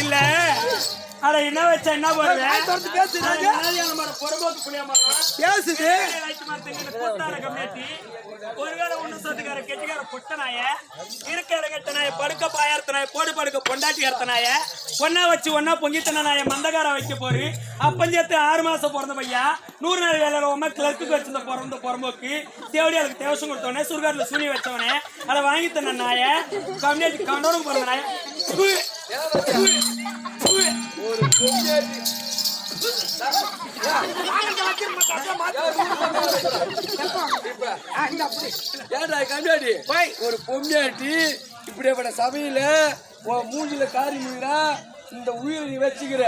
இல்ல அட என்ன வச்சா என்ன போடுவேன் பேசுது ஒருவேளை ஒண்ணு சொத்துக்கார கெட்டிக்கார பொட்டனாய இருக்கிற கெட்டனாய படுக்க பாயர்த்தனாய போடு படுக்க பொண்டாட்டி ஏத்தனாய ஒன்னா வச்சு ஒன்னா பொங்கித்தன நாய மந்தகார வைக்க போரு அப்பஞ்சத்து 6 மாசம் பிறந்த பையா 100 நாள் வேலை உமா கிளர்க்கு வச்சிருந்த பிறந்த புறம்போக்கு தேவடியாளுக்கு தேவசம் கொடுத்தவனே சுருகாட்டுல சூனி வச்சவனே அதை வாங்கி தந்த நாய கம்யூனிட்டி கண்டோனுக்கு பிறந்த நாய ஒரு பொம்மையாட்டி இப்படிப்பட்ட சபையில மூஞ்சில காரி மீறா இந்த உயிரை நீ வச்சுக்கிற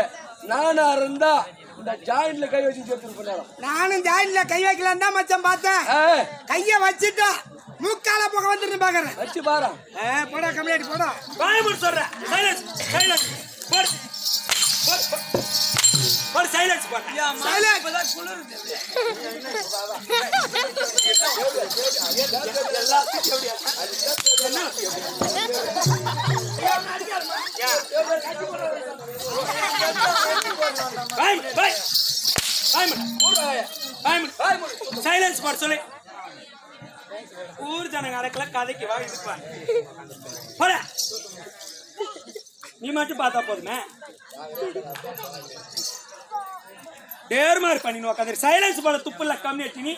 நானா இருந்தா இந்த ஜாயிண்ட்ல கை வச்சு சேர்த்து நானும் ஜாயிண்ட்ல கை வைக்கலாம் தான் மச்சான் பார்த்தேன் கைய வச்சுட்டா மூக்கால போக வந்துட்டு பாக்குறேன் வச்சு பாரு போடா கம்மியாட்டி போடா பாயமுடி சொல்றேன் ஒரு சைலன்ஸ் பண்ணு சைலன்ஸ் இப்பதான் குளிருது சைலன்ஸ் பண்ண சொல்லு ஊர் ஜனங்க அடக்கல கதைக்கு வா இருப்பான் போட நீ மட்டும் பார்த்தா போதுமே டேர்மார் பண்ணி நோக்காத சைலன்ஸ் பண்ண துப்புல கம்மியாட்டி நீ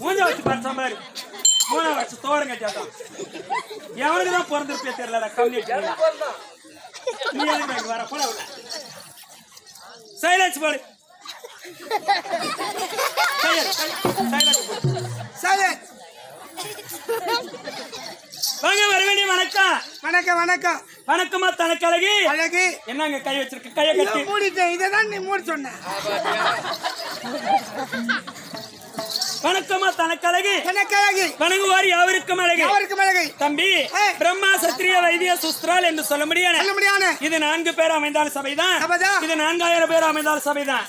மூஞ்ச வச்சு பார்த்த மாதிரி மூணா வச்சு தோரம் கட்டியாதான் எவனுக்கு தான் பிறந்திருப்பே தெரியலடா கம்மியாட்டி நீ எதுக்கு வர போட சைலன்ஸ் போடு சைலன்ஸ் வாங்க வரவேண்டிய வணக்கம் வணக்கம் வணக்கம் வணக்கமா தனக்கு அழகி அழகி என்னங்க கை வச்சிருக்க கையை கட்டி மூடிட்டேன் இததான் நீ மூடி சொன்ன வணக்கமா தனக்கு அழகி வணங்குவார் யாவருக்கும் அழகி தம்பி பிரம்மா சத்திரிய வைத்திய சுஸ்திரால் என்று சொல்ல முடியாது இது 4 பேர் அமைந்தால் சபைதான் இது 4000 பேர் அமைந்தால் சபைதான்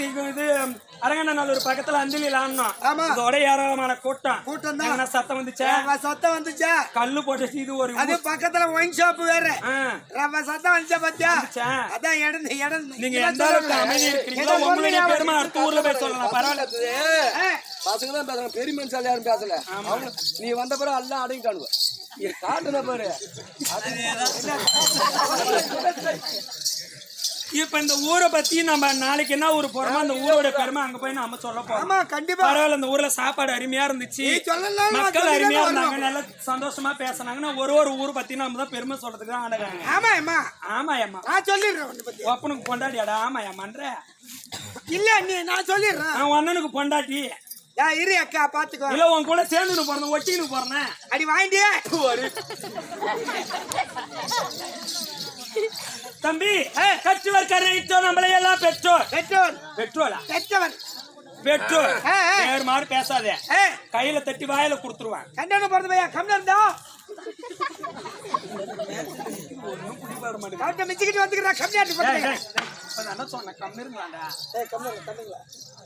இது அரங்கநல்லூர் பக்கத்துல அந்திலில் ஆடணும் இதோட ஏராளமான கூட்டம் தான் சத்தம் வந்துச்சா கல்லு போட்டு இது ஒரு அது பக்கத்துல ஒயின் ஷாப் வேற சத்தம் வந்துச்சா பத்தியா அதான் இடம் நீங்க எந்த அளவுக்கு அமைதி இருக்கீங்களோ உங்களுடைய பெருமை அடுத்த ஊர்ல போய் சொல்லலாம் பரவாயில்ல பசங்க தான் பேசுறாங்க பெரிய மனுஷால யாரும் பேசல நீ வந்த பிறகு எல்லாம் அடங்கி காணுவ காட்டுன பாரு இப்ப இந்த ஊரை பத்தி நம்ம நாளைக்கு என்ன ஊர் போறோமோ அந்த ஊரோட பெருமை அங்க போய் நம்ம சொல்ல போறோம் கண்டிப்பா பரவாயில்ல இந்த ஊர்ல சாப்பாடு அருமையா இருந்துச்சு மக்கள் அருமையா இருந்தாங்க நல்லா சந்தோஷமா பேசினாங்கன்னா ஒரு ஊர் பத்தி நம்ம தான் பெருமை சொல்றதுக்கு தான் ஆடுறாங்க ஆமா சொல்லிடுறேன் ஒப்பனுக்கு பொண்டாட்டியாடா ஆமா ஏமான்ற இல்ல நீ நான் சொல்லிடுறேன் அவன் அண்ணனுக்கு பொண்டாட்டி இரு அக்கா பாத்துக்கோ இல்ல உன் கூட சேர்ந்து போறேன் ஒட்டின்னு போறேன் அடி வாங்கிட்டியே தம்பி கற்றுவர் கரையிட்டோ நம்மளை எல்லாம் பெற்றோர் மாதிரி பேசாதே கையில தட்டி வாயில குடுத்துருவான் கண்டன போறது பையா கம்மியா இருந்தா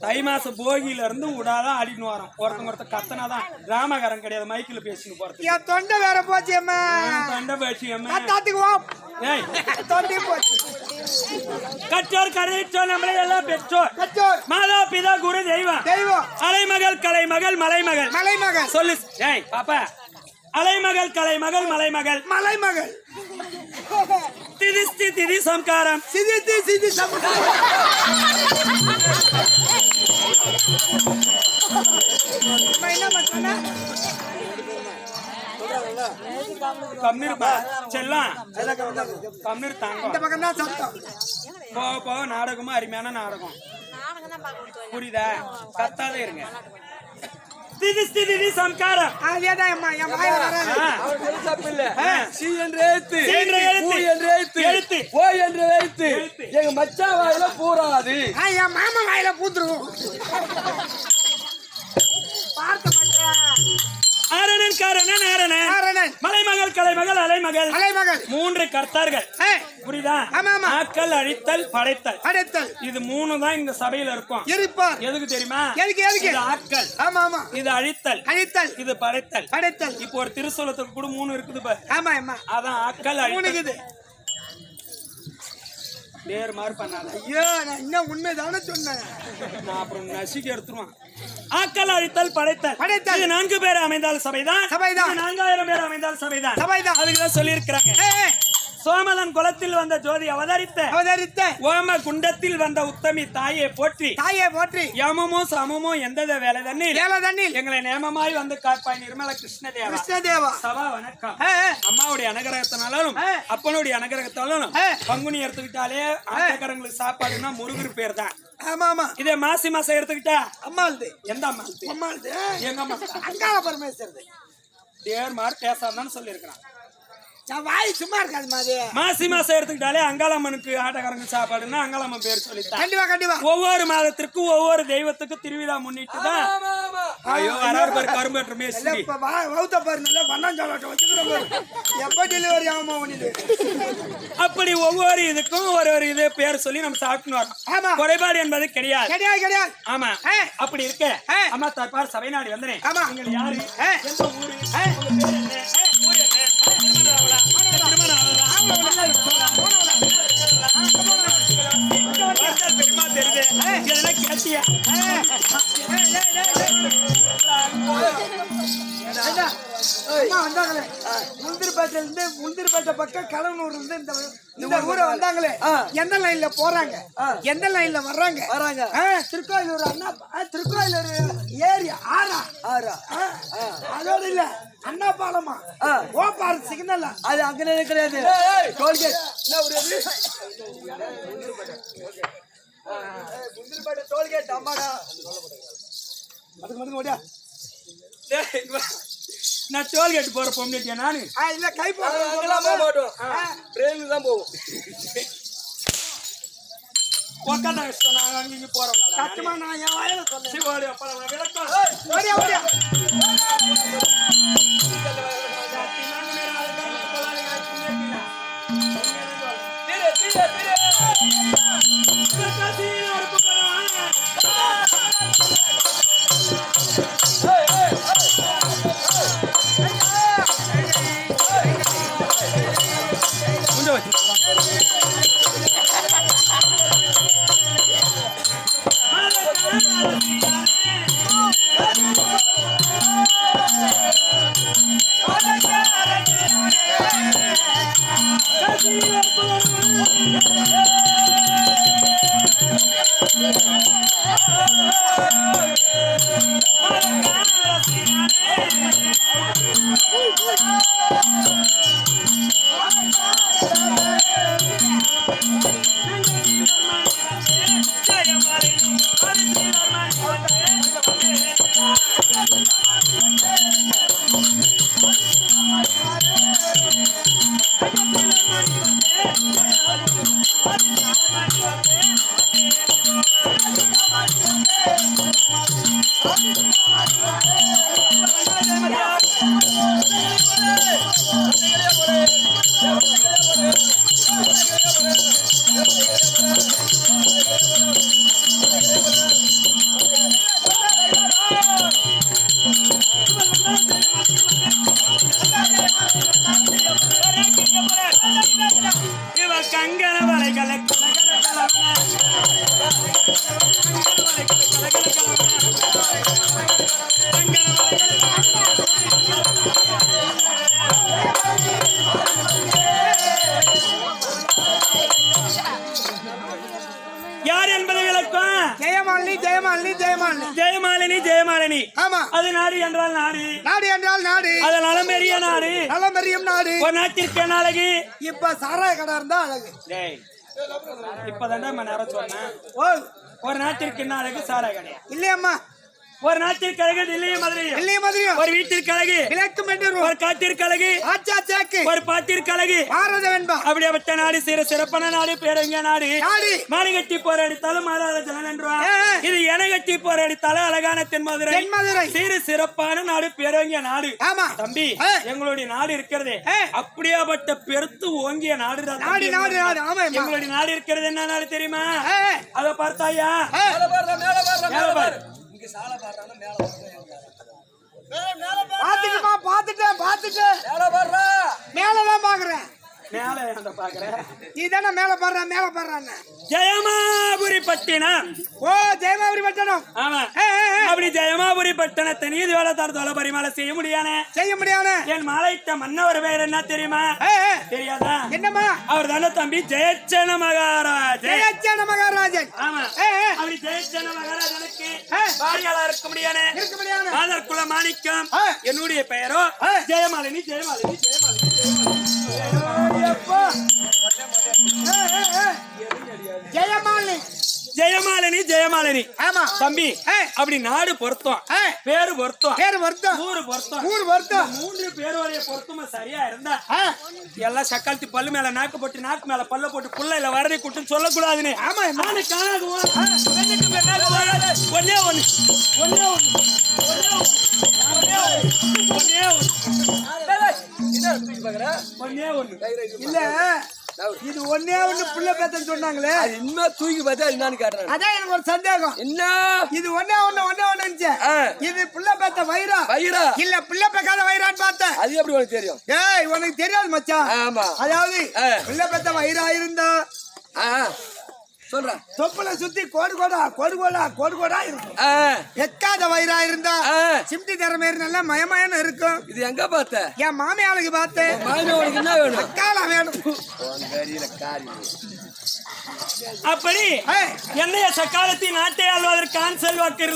தை மாசம் போகியில இருந்து விடாதான் ஆடினு வரோம் ஒருத்தங்க கத்தனாதான் ராமகாரன் கிடையாது மைக்கில் பேசின்னு போறது தொண்டை வேற போச்சு தொண்டை போச்சு கற்றோர் கரைச்சோ நம்மளை எல்லாம் பெற்றோர் மாதா பிதா குரு தெய்வம் அலைமகள் கலைமகள் மலைமகள் சொல்லு ஏய் பாப்பா அலைமகள் கலைமகள் மலைமகள் திதி சம்காரம் சிதி சம்காரம் கம்மிருப்பா செல்லாம் கம்மிர் தாங்க இந்த பக்கம் தான் சத்தம் போக நாடகமும் அருமையான நாடகம் புரியுதா கத்தாத இருங்க திதி சம்காரம் அதேதான் அம்மா என் வாயில வராது அவர் தப்பு இல்ல சி என்ற எழுத்து எழுத்து ஓ என்ற எழுத்து எங்க மச்சான் வாயில பூராது என் மாமா வாயில பூந்துரும் பார்த்த மச்சான் ஆரணன் காரணன் மலைமகள் கலைமகள் அலைமகள் 3 கர்த்தார்கள் புரியுதா? ஆக்கல், அழித்தல், படைத்தல். படைத்தல் இது மூணு தான் இந்த சபையில இருக்கும். இருப்பார். எதுக்கு தெரியுமா? எதுக்கு? இது ஆக்கல். ஆமா ஆமா. இது அழித்தல். அழித்தல். இது படைத்தல். படைத்தல். இப்போ ஒரு திருசூலத்துக்கு கூட மூணு இருக்குது பாரு. ஆமா ஆமா. அதான் ஆக்கல், அழித்தல். வேற மாதிரி பண்ணாத. ஐயோ நான் இன்னும் உண்மைதானே சொன்னேன். நான் அப்புறம் நசிக்க எடுத்துருவான். ஆக்கல், அழித்தல், படைத்தல். படைத்தல். இது 4 பேர் அமைந்தால் சபைதான். 4000 பேர் அமைந்தால் சபைதான். அதுக்குதான் சொல்லி இருக்கிறாங்க. சோமதன் குலத்தில் வந்த ஜோதி அவதரித்த ஓம குண்டத்தில் வந்த உத்தமி தாயை போற்றி யமமோ சமமோ எந்த வேலை தண்ணீர் எங்களை நேமமாய் வந்து காப்பாய் நிர்மல கிருஷ்ணதேவா சபா வணக்கம். அம்மாவுடைய அனுகிரகத்தினாலும் அப்பனுடைய அனுகிரகத்தாலும் பங்குனி எடுத்துக்கிட்டாலே ஆட்டக்காரங்களுக்கு சாப்பாடுன்னா முருகர் பேர் தான். ஆமா ஆமா. இதே மாசி மாசம் எடுத்துக்கிட்டா அம்மாள்து. எந்த அம்மாள்து? அம்மாள்து எங்க அம்மா அங்காள பரமேஸ்வரது. தேர் மாதிரி பேசாதான்னு சொல்லி இருக்கிறான். வாய் சும்மா இருக்காது மாதிரி. மாசி மாசம் எடுத்துக்கிட்டாலே அங்காளம்மனுக்கு ஆட்டக்காரங்க சாப்பாடுன்னா அங்காளம்மன் பேர் சொல்லித்தான். கண்டிப்பா. ஒவ்வொரு மாதத்திற்கும் ஒவ்வொரு தெய்வத்துக்கு திருவிழா முன்னிட்டு தான். ஐயோ வராரு பேர் கரும்பேற்ற மேஸ்திரி. அப்படி ஒவ்வொரு இதுக்கும் ஒரு இது பேர் சொல்லி நம்ம சாப்பிட்டு வரோம். குறைபாடு என்பது கிடையாது. ஆமா. அப்படி இருக்க அம்மா தற்பார் சபை நாடி வந்தனே. நீங்கள் யாரு? எந்த ஊரு? உங்க பேர் என்ன? ஊர் என்ன? முந்திரிப்பேட்டை பக்கம் கலனூர் இருந்து இந்த ஊரை வந்தாங்களே. எந்த லைன்ல போறாங்க, எந்த லைன்ல வர்றாங்க? திருக்கோயிலூர் அண்ணா, திருக்கோயிலூர் ஏரி ஆறா அதோட இல்ல அண்ணா பாலமா ஓபார் சிக்னல் அது அங்கே கிடையாது. Tollgate முந்திரிப்பேட்டை tollgate. அம்மாடா அதுக்கு மட்டும் ஓடியா. நான் டோல்கேட் போற பொம்னிட்டியா நானு? இல்ல கை போட்டோம் ட்ரெயினுக்கு தான் போவோம். உக்காந்தா நாங்க அங்க போறோம். சத்தியமா நான் என் வாயில சொல்றேன். சிவாடி அப்பா விளக்கம். ஓடியா ஓடியா. யார் என்பதை விளக்கம். ஜெயமாலினி ஜெயமாலினி ஜெயமாலினி ஜெயமாலினி ஜெயமாலினி. ஆமா. அது நாடு என்றால் நாடு, நாடு என்றால் நாடு, அது நலம்பெரிய நாடு, நலம்பெரியும் நாடு. ஒரு நாட்டிற்கு என்ன அழகு? இப்ப சாராய கடை இருந்தா அழகு. இப்பதாண்டா நேரம் சொன்னேன். ஒரு நாட்டிற்கு என்ன அழகு? சாராய கடை இல்லையம்மா. ஒரு நாட்டிற்கு அழகு டெல்லியும் மதுரையும் ஒரு வீட்டிற்கு அழகு ஒரு காட்டிற்கு அழகு ஒரு பாட்டிற்கு அழகு அப்படியாப்பட்ட நாடு சிறப்பான நாடு பேரங்க நாடு மாலை கட்டி போராடித்தாலும் மாதாத ஜலன் என்றுவா இது என கட்டி போராடித்தாலும் அழகான தென்மதுரை சிறப்பான நாடு பேரங்க நாடு தம்பி எங்களுடைய நாடு இருக்கிறது அப்படியாப்பட்ட பெருத்து ஓங்கிய நாடு எங்களுடைய நாடு இருக்கிறது என்ன நாடு தெரியுமா அத பார்த்தாயா பாத்துட்டேன் மேலதான் பாக்குறேன் நீதானே மேல பாடுறான் ஜெயமாபுரி பட்டினம் ஜெயமாபுரி பட்டணம் ஆமா அப்படி ஜெயமாபுரி பட்டணத்தை நீதி வளர்த்தார பரிமாலை செய்ய முடியாது என் மாலையிட்ட மன்னவர் பேர் என்ன தெரியுமா தெரியாதா என்னமா அவர் தானே தம்பி ஜெயச்சன மகாராஜன் ஆமா அப்படி ஜெயச்சன மகாராஜனுக்கு பாரியாளா இருக்க முடியாது மாதற்குள்ள மாணிக்கம் என்னுடைய பெயரோ ஜெயமாலினி ஜெயமாலினி ஆமா தம்பி அப்படி நாடு பொருத்தம் பேரு பொருத்தம் ஊரு பொருத்தம் 3 பேர் வரைய பொருத்தமா சரியா இருந்தா எல்லாம் சக்காலத்தி பல்லு மேல நாக்கு மேல பல்ல போட்டு புள்ளையில வரதை கூட்டு சொல்லக்கூடாதுன்னு ஆமா நானு இல்ல இது ஒன்னே ஒண்ணு புள்ள பேத்தன்னு சொன்னாங்களே இன்னும் தூக்கி பார்த்தா என்னன்னு கேட்டேன் அதான் எனக்கு ஒரு சந்தேகம் என்ன இது ஒன்னே ஒண்ணு இது புள்ள பேத்த வயிறா இல்ல புள்ள பேக்காத வயிறான்னு பார்த்தேன் அது எப்படி உனக்கு தெரியும் ஏய் உனக்கு தெரியாது மச்சான் ஆமா அதாவது புள்ள பேத்த வயிறா இருந்தா சொல்றேன் தொப்புல சுத்தி கோடு இருக்கும் எக்காத வயிறா இருந்தா சிம்டி திறமை நல்லா மயமயன்னு இருக்கும் இது எங்க பார்த்த என் மாமியாளுக்கு பார்த்தேன் மாமியாளுக்கு என்ன வேணும் எக்கால வேணும் அப்படி என்னைய சக்காலத்தில் நாட்டை ஆள்வதற்கு ஆண் செல்வாக்கு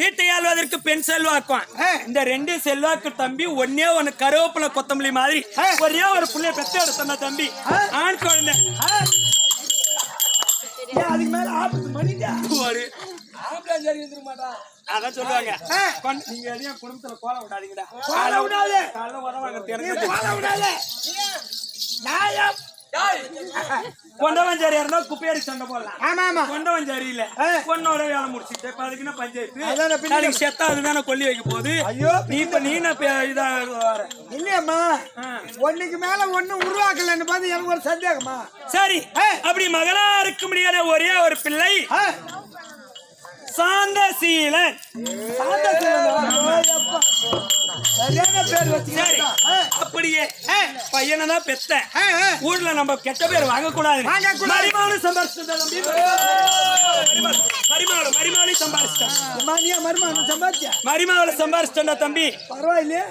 வீட்டை ஆள்வதற்கு பெண் செல்வாக்குவான் இந்த 2 செல்வாக்கு தம்பி ஒன்னே ஒன்னு கருவேப்பிலை கொத்தமல்லி மாதிரி ஒரே ஒரு புள்ளைய பெற்று எடுத்தா தம்பி ஆண் குழந்தை அதுக்கு மேல ஆபத்து பண்ணிட்டா அதான் சொல்லுவாங்க நீங்க எதையும் குடும்பத்துல கோலம் விடாதீங்கடா கொண்டவஞ்சாரியா இருந்தா குப்பையாரி சண்டை போடலாம் கொண்டவஞ்சாரி இல்ல பொண்ணோட வேலை முடிச்சுட்டு அதுக்குன்னா பஞ்சாயத்து செத்தா அதுதானே கொல்லி வைக்க போகுது நீ இதா இல்லையம்மா ஒண்ணுக்கு மேல ஒண்ணு உருவாக்கலன்னு பார்த்து எனக்கு ஒரு சந்தேகமா சரி அப்படி மகளா இருக்க முடியாத ஒரே ஒரு பிள்ளை சாந்தசீலன் அப்படியே பையனதான் பெத்த ஊர்ல நம்ம கெட்ட பேர் வாங்க கூடாது மரிமாளு சம்பாரிச்சிட்டா தம்பி பரவாயில்லையே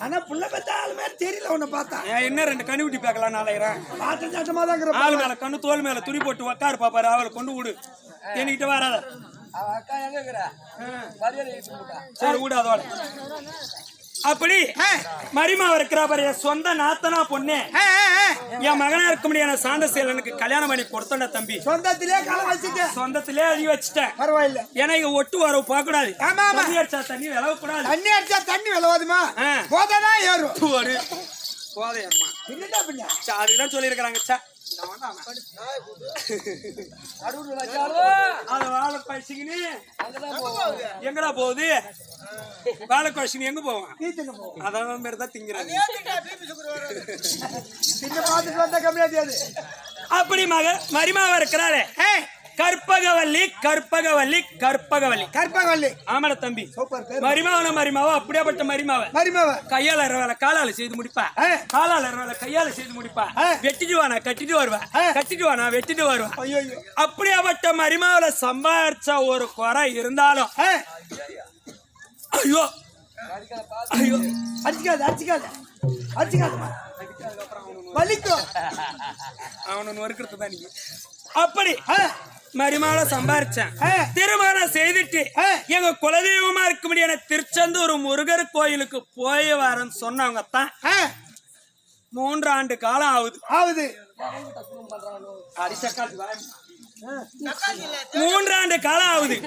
ஆனா புள்ள பெத்த ஆளு மேல தெரியல உன்னை பார்த்தா என்ன 2 கண்ணு ஊட்டி பார்க்கலாம் நாளைக்கு பாட்டு சாட்டமா தான் ஆளு மேல கண்ணு தோல் மேல துணி போட்டு உக்காரு பாப்பாரு அவளை கொண்டு விடு என்கிட்ட வராத சரி விடு அதோட அப்படி மரிமா இருக்கிற சொந்த நாத்தனா பொண்ணு என் மகனா இருக்க முடியாத சாந்தசீலனுக்கு கல்யாணம் பண்ணி கொடுத்தா தம்பி சொந்தத்திலே அழி வச்சுட்டேன் பரவாயில்ல ஏன்னா இங்க ஒட்டு வரவு பார்க்க கூடாது தண்ணி அடிச்சா தண்ணி விளவ கூடாது தண்ணி அடிச்சா தண்ணி விளவாதுமா போதான் ஏறும் போதை ஏறுமா அதுக்குதான் சொல்லி இருக்கிறாங்க எங்கடா போகுது வாழைக்காசினி எங்க போவான் அதான் மாதிரிதான் திங்கிறாங்க அப்படி மரிமாவா இருக்கிறாரு கற்பகவல்லி ஆமாடா தம்பி மரிமாவா அப்படியாப்பட்ட மரிமாவை கையால வேலை காலால செய்து முடிப்பா கையால செய்து முடிப்பா வெட்டிட்டு வானா கட்டிட்டு வருவா கட்டிட்டு வானா வெட்டிட்டு வருவா அப்படியாப்பட்ட மரிமாவில சம்பாரிச்ச ஒரு குறை இருந்தாலும் ஐயோ அடிச்சுக்காது அவனு நொறுக்கிறது தான் நீங்க அப்படி மரிமாவ சம்பாரிச்சேன் திருமணம் செய்துட்டு எங்க குலதெய்வமா இருக்க முடியாத திருச்செந்தூர் முருகர் கோயிலுக்கு போய் வரேன்னு சொன்னவங்க தான் 3 ஆண்டு காலம் ஆகுது ஆகுது 3 ஆண்டு காலம் ஆகுது.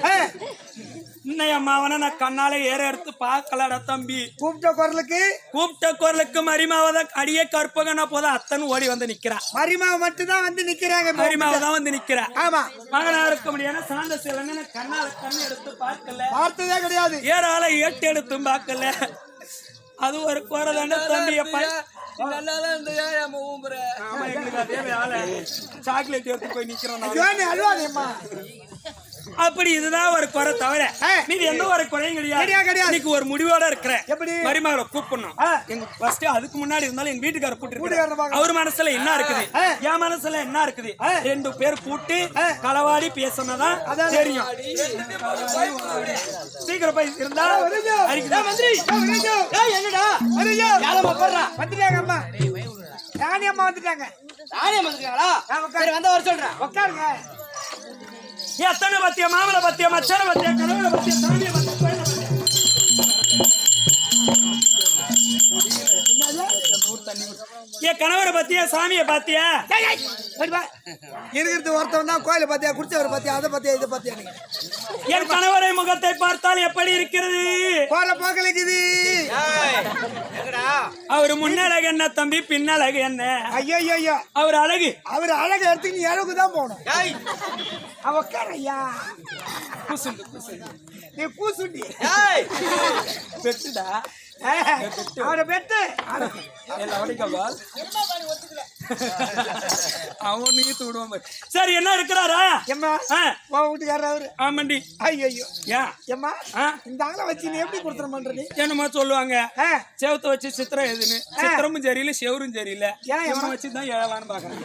இன்னைய அம்மாவனை நான் கண்ணால ஏற எடுத்து பார்க்கலடா தம்பி. கூப்பிட்ட குரலுக்கு மரிமாவத அடியே கற்பகனா போத அத்தன் ஓடி வந்து நிக்கிறா. மரிமாவை மட்டும் தான் வந்து நிக்கிறாங்க. மரிமாவை தான் வந்து நிக்கிறா. ஆமா, மகனா இருக்க முடியாது. சாந்த சிலன்னு கண்ணால கண்ணு எடுத்து பார்க்கல, பார்த்ததே கிடையாது. ஏறால ஏட்டு எடுத்தும் பார்க்கல. அது ஒரு குறைதான தம்பி. சாக்லேட் எடுத்து போய் நிக்கிறோம். அப்படி இதுதான் ஒரு குறை தவிர நீங்க எந்த ஒரு குறையும் கிடையாது. இன்னைக்கு ஒரு முடிவோட இருக்கிறேன். மரிமாவை கூப்பிடணும். எங்க ஃபர்ஸ்ட் அதுக்கு முன்னாடி இருந்தாலும் எங்க வீட்டுக்கார கூப்பிட்டு அவர் மனசுல என்ன இருக்குது, என் மனசுல என்ன இருக்குது, 2 பேர் கூட்டு களவாடி பேசினதான் தெரியும். சீக்கிரம் போய் இருந்தா வந்துட்டாங்க அம்மா. ராணி அம்மா வந்துட்டாங்க. வந்த வர சொல்றேன். உட்காருங்க. எத்தனை பத்திய மாமலை பத்திய மச்சன பத்திய கனவுல பத்திய சாமிய பத்திய என் கணவரை பத்தியா சாமிய பாத்தியா இருக்கிறது ஒருத்தவன் தான். கோயில பாத்தியா, குடிச்சவரை பாத்தியா, அதை பாத்தியா, இதை பாத்தியா? என் கணவரை முகத்தை பார்த்தால் எப்படி இருக்கிறது? போற போக்கலைக்குது. அவரு முன்னழகு என்ன தம்பி, பின்னழகு என்ன? ஐயோ ஐயோ, அவர் அழகு. அவர் அழகு எடுத்து நீ அழகு தான் போகணும். அவக்காரையா நீ பூசுண்டி பெட்டுடா. அவரை பெட்டு அவன் நீத்து விடுவான். சரி, என்ன இருக்கிறாரா? வீட்டுக்காரர் அவரு. ஆமாண்டி. ஐயோ ஏன் எம்மா இந்த ஆளை வச்சு நீ எப்படி கொடுத்துட பண்றது? என்னமா சொல்லுவாங்க, செவத்தை வச்சு சித்திரம் எதுன்னு. சித்திரமும் சரியில்லை, செவரும் சரியில்லை. இவனை வச்சுதான் ஏழலான்னு பாக்குறேன்.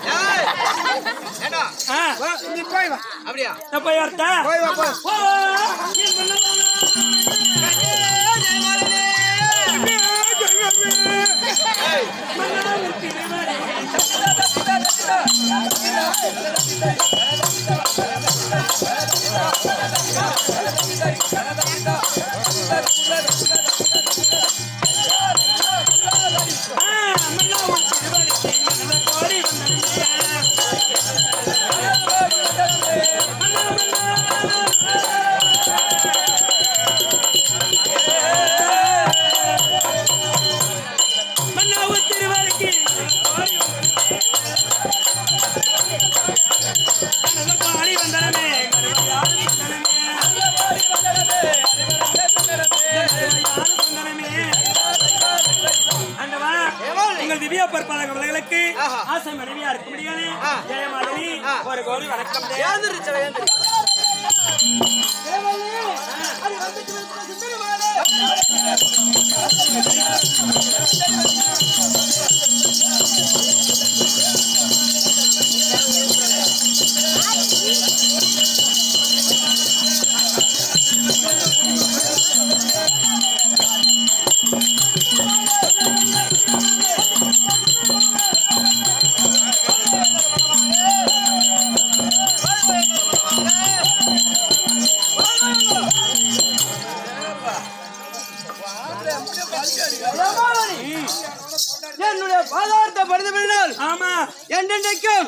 நீ போய் வா. அப்படியா? நான் போய் வரட்டா? போய் வா, போய். பொறுப்பாளர்களுக்கு ஆசை மனைவியா இருக்க முடியாது. ஜெயமாலினி ஒரு கோடி வணக்கம். என்னுடைய பாதார்த்த படுத்தப்படினால் என்றென்றைக்கும்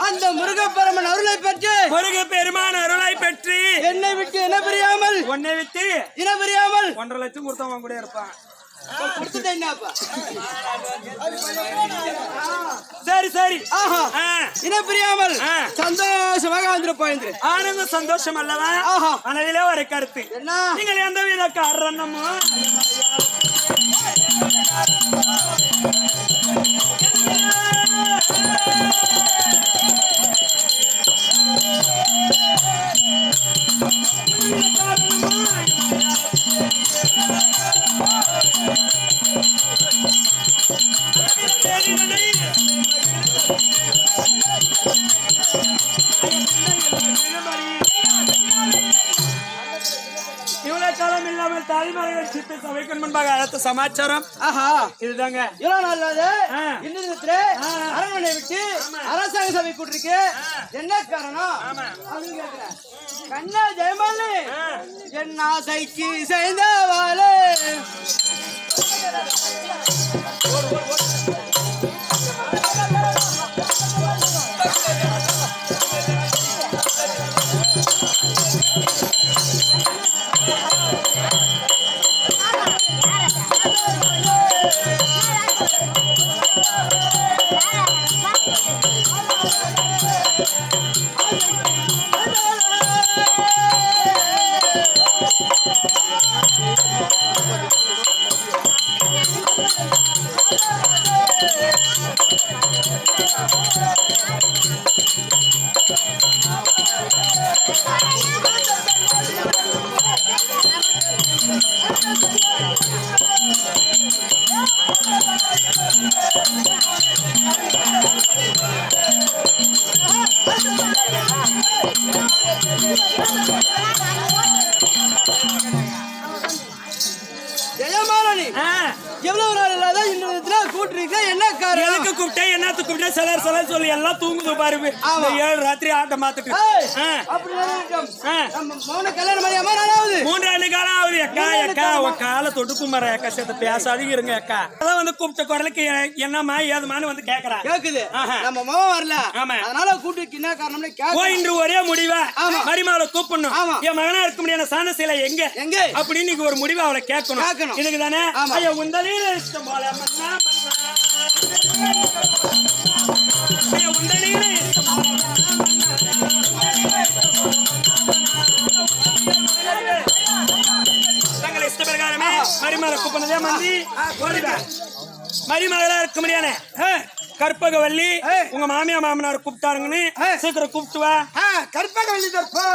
அந்த முருகப்பெருமான் அருளை பெற்று முருகப்பெருமான் அருளை பெற்று என்னை விட்டு இன பிரியாமல் உன்னை விட்டு இன பிரியாமல் 1.5 லட்சம் கொடுத்தவன் கூட இருப்பான். சரி சரி, இன பிரியாமல் சந்தோஷமாக வந்து ஆனந்த சந்தோஷம் அல்லவா? மனதிலே ஒரு கருத்து. நீங்கள் எந்த வித காரணமோ இவ்வளவு காலம் இல்லாமல் தாய்மார்கள் சித்த சபைக்கு முன்பாக அழைத்த சமாச்சாரம் இதுதாங்க. அரண்மனை விட்டு அரசாங்க சபை கூட்டிருக்கு. என்ன காரணம்? கண்ணா ஜெயமாலி என் ஆசைக்கு செய்தவாளே ஜெயமாலினி எவ்வளவு நாள் இல்லாத இந்த விதத்துல கூட்டிருக்க என்ன காரணம்? எதுக்கு கூப்பிட்டேன் என்னத்து கூப்பிட்டேன் சிலர் சொல்லி எல்லாம் தூங்குது பாருங்க. இந்த 7 ராத்திரி ஆட்டம் பார்த்துட்டு அப்படி நம்ம மௌன கல்யாணம் பண்ணியாமா நானாவது 3 ஆண்டு காலம் ஆகுது. எக்கா உன் காலை தொடுக்கும் மர எக்கா சேர்த்து பேசாதீங்க இருங்க எக்கா. அதான் வந்து கூப்பிட்ட குரலுக்கு என்னம்மா ஏதுமானு வந்து கேக்குறா. கேக்குது நம்ம மகன் வரல அதனால கூட்டிருக்கு என்ன காரணம்னு கேட்க இன்று ஒரே முடிவா மரிமாவை கூப்பிடணும். என் மகனா இருக்க முடியாத சாணசில எங்க அப்படின்னு நீங்க ஒரு முடிவை அவளை கேட்கணும். இதுக்கு தானே ஐயா உந்தலையில இஷ்டம் போல மன்னா ஐயா உந்தலையில இஷ்டம் தங்களை இஷ்ட பிரகாரமே மரிமாவை கூப்பிடுறதே மந்தி மரிமகளா இருக்க முடியாத கற்பகவல்லி உங்க மாமியா மாமனார் கூப்பிட்டாருங்கன்னு சீக்கிரம் கூப்பிட்டு வா. கற்பகவல்லி தற்பா